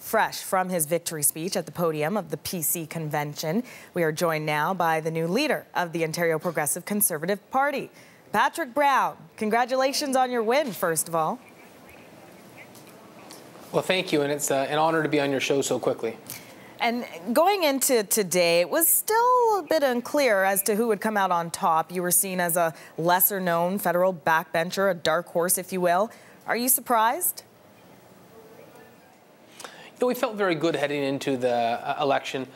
fresh from his victory speech at the podium of the PC convention. We are joined now by the new leader of the Ontario Progressive Conservative Party, Patrick Brown. Congratulations on your win, first of all. Well, thank you, and it's an honor to be on your show so quickly. And going into today, it was still a bit unclear as to who would come out on top. You were seen as a lesser-known federal backbencher, a dark horse, if you will. Are you surprised? We felt very good heading into the election.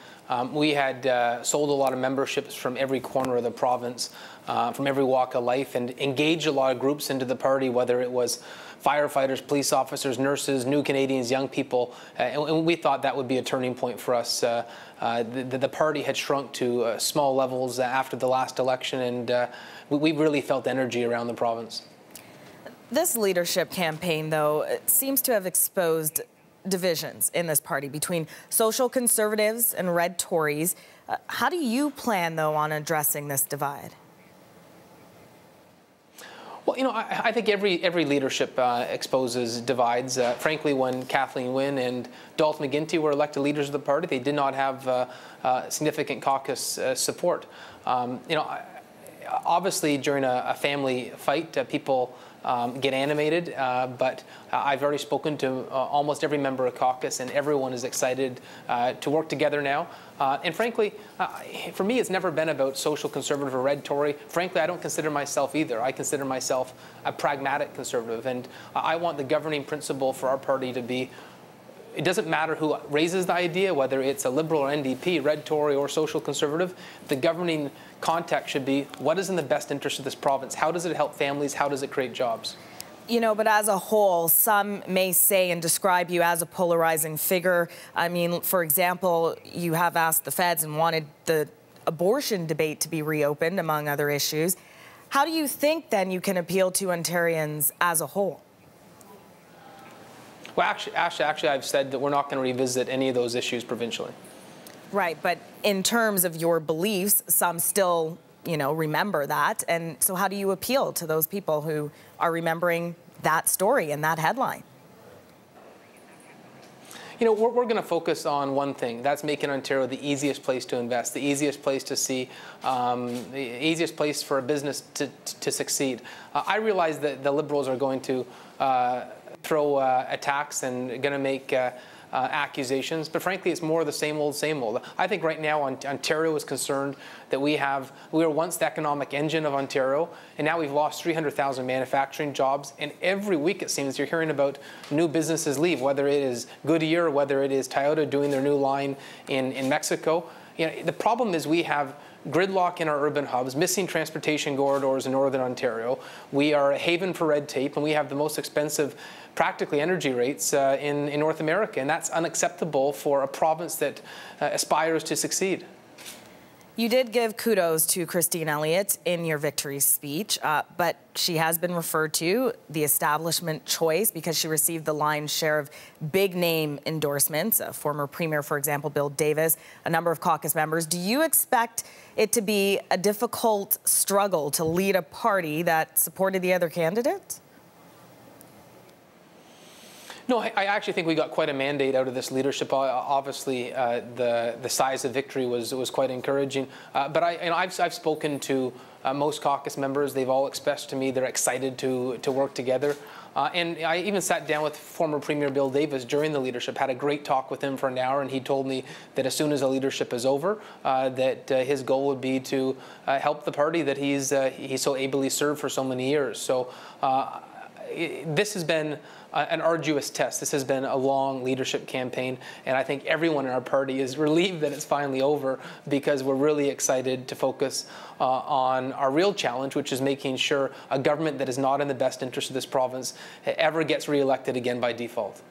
We had sold a lot of memberships from every corner of the province, from every walk of life, and engaged a lot of groups into the party, whether it was firefighters, police officers, nurses, new Canadians, young people, and we thought that would be a turning point for us. The party had shrunk to small levels after the last election, and we really felt energy around the province. This leadership campaign, though, seems to have exposed divisions in this party between social conservatives and red Tories. How do you plan, though, on addressing this divide? Well, I think every leadership exposes divides. Frankly, when Kathleen Wynne and Dalton McGuinty were elected leaders of the party, they did not have significant caucus support. Obviously, during a family fight, people get animated, but I've already spoken to almost every member of caucus, and everyone is excited to work together now. And frankly, for me, it's never been about social conservative or red Tory. Frankly, I don't consider myself either. I consider myself a pragmatic conservative, and I want the governing principle for our party to be, it doesn't matter who raises the idea, whether it's a Liberal or NDP, red Tory or social conservative, the governing context should be what is in the best interest of this province? How does it help families? How does it create jobs? But as a whole, some may say and describe you as a polarizing figure. I mean, for example, you have asked the feds and wanted the abortion debate to be reopened, among other issues. How do you think, then, you can appeal to Ontarians as a whole? Well, actually, I've said that we're not going to revisit any of those issues provincially. Right, but in terms of your beliefs, some still, remember that. And so how do you appeal to those people who are remembering that story and that headline? We're going to focus on one thing. That's making Ontario the easiest place to invest, the easiest place to see, the easiest place for a business to succeed. I realize that the Liberals are going to throw attacks and going to make accusations, but frankly, it's more of the same old, same old. I think right now Ontario is concerned that we were once the economic engine of Ontario, and now we've lost 300,000 manufacturing jobs, and every week it seems you're hearing about new businesses leave, whether it is Goodyear, whether it is Toyota doing their new line in Mexico. The problem is we have gridlock in our urban hubs, missing transportation corridors in Northern Ontario. We are a haven for red tape, and we have the most expensive, practically, energy rates in North America, and that's unacceptable for a province that aspires to succeed. You did give kudos to Christine Elliott in your victory speech, but she has been referred to the establishment choice because she received the lion's share of big-name endorsements. Former Premier, for example, Bill Davis, a number of caucus members. Do you expect it to be a difficult struggle to lead a party that supported the other candidate? No, I actually think we got quite a mandate out of this leadership. Obviously, the size of victory was quite encouraging. But I've spoken to most caucus members. They've all expressed to me they're excited to work together. And I even sat down with former Premier Bill Davis during the leadership, had a great talk with him for an hour, and he told me that as soon as the leadership is over, that his goal would be to help the party that he's so ably served for so many years. So this has been an arduous test. This has been a long leadership campaign, and I think everyone in our party is relieved that it's finally over because we're really excited to focus on our real challenge, which is making sure a government that is not in the best interest of this province ever gets re-elected again by default.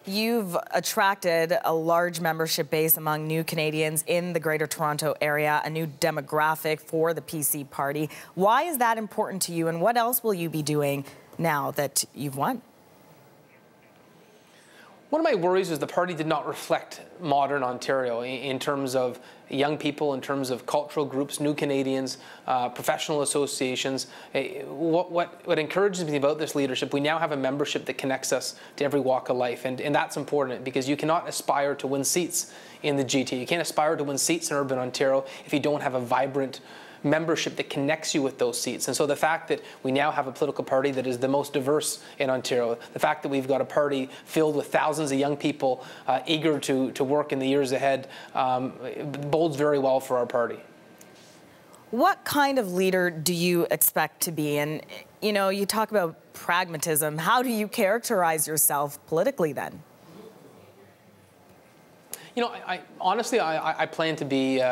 You've attracted a large membership base among new Canadians in the Greater Toronto area, a new demographic for the PC party. Why is that important to you, and what else will you be doing now that you've won? One of my worries was the party did not reflect modern Ontario in terms of young people, in terms of cultural groups, new Canadians, professional associations. What encourages me about this leadership, we now have a membership that connects us to every walk of life, and that's important because you cannot aspire to win seats in the GTA. You can't aspire to win seats in urban Ontario if you don't have a vibrant membership that connects you with those seats. And so the fact that we now have a political party that is the most diverse in Ontario, the fact that we've got a party filled with thousands of young people eager to work in the years ahead bodes very well for our party. What kind of leader do you expect to be? And, you know, you talk about pragmatism. How do you characterize yourself politically then? You know, honestly, I plan to be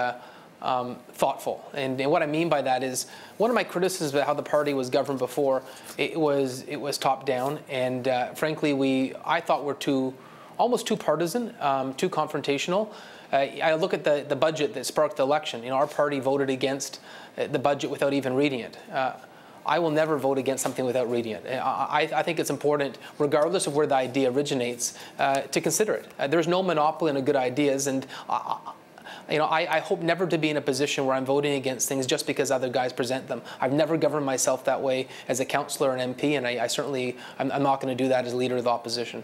thoughtful. And what I mean by that is, one of my criticisms about how the party was governed before, it was top down, and frankly, I thought we're almost too partisan, too confrontational. I look at the budget that sparked the election. You know, our party voted against the budget without even reading it. I will never vote against something without reading it. I think it's important, regardless of where the idea originates, to consider it. There's no monopoly on good ideas, and you know, I hope never to be in a position where I'm voting against things just because other guys present them. I've never governed myself that way as a councillor and MP, and I'm not going to do that as leader of the opposition.